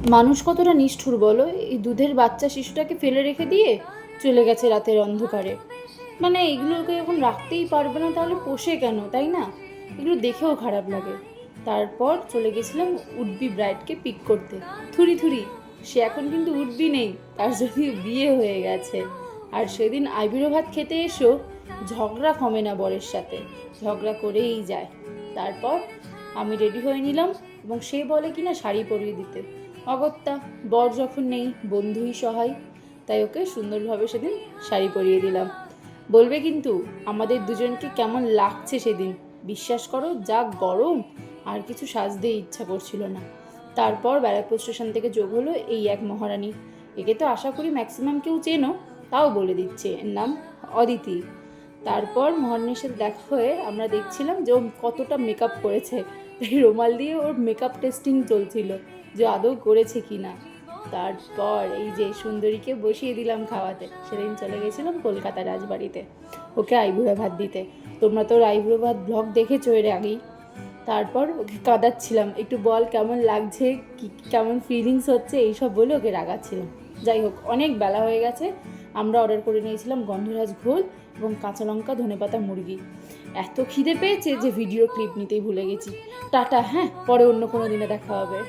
মানুষ কতটা নিষ্ঠুর বলো, এই দুধের বাচ্চা শিশুটাকে ফেলে রেখে দিয়ে চলে গেছে রাতের অন্ধকারে। মানে এগুলোকে যখন রাখতেই পারবে না তাহলে পোষে কেন, তাই না? এগুলো দেখেও খারাপ লাগে। তারপর চলে গেছিলাম উডবি ব্রাইডকে পিক করতে। থুরি থুরি, সে এখন কিন্তু উডবি নেই, তার যদি বিয়ে হয়ে গেছে। আর সেদিন আইবুড়ো ভাত খেতে এসো ঝগড়া কমে না বরের সাথে, ঝগড়া করেই যায়। তারপর আমি রেডি হয়ে নিলাম এবং সে বলে কিনা শাড়ি পরিয়ে দিতে। অগত্যা, বর যখন নেই বন্ধুই সহায়, তাই ওকে সুন্দরভাবে সেদিন শাড়ি পরিয়ে দিলাম। বলবে কিন্তু আমাদের দুজনকে কেমন লাগছে সেদিন। বিশ্বাস করো, যা গরম, আর কিছু সাজতেই ইচ্ছা করছিল না। তারপর ব্যারাকপুর স্টেশন থেকে যোগ হলো এই এক মহারানী। একে তো আশা করি ম্যাক্সিমাম কেউ চেনো, তাও বলে দিচ্ছে, এর নাম অদিতি। তারপর মহারানীর সাথে দেখা হয়ে আমরা দেখছিলাম যে ও কতটা মেকআপ করেছে, তাই রুমাল দিয়ে ওর মেকআপ টেস্টিং চলছিল যে আদৌ করেছে কি না। তারপর এই যে সুন্দরীকে বসিয়ে দিলাম খাওয়াতে। সেদিন চলে গেছিলাম কলকাতা রাজবাড়িতে ওকে আইবুড়ো ভাত দিতে। তোমরা তো ওর আইবুড়ো ভাত ব্লগ দেখেছো এর আগেই। তারপর ওকে কাঁদাচ্ছিলাম, একটু বল কেমন লাগছে, কি কেমন ফিলিংস হচ্ছে, এইসব বলে ওকে রাগাচ্ছিলাম। যাই হোক, অনেক বেলা হয়ে গেছে। আমরা অর্ডার করে নিয়েছিলাম গন্ধরাজ ঘোল এবং কাঁচা লঙ্কা ধনেপাতা মুরগি। এত খিদে পেয়েছে যে ভিডিও ক্লিপ নিতেই ভুলে গেছি। টাটা, হ্যাঁ, পরে অন্য কোনো দিনে দেখা হবে।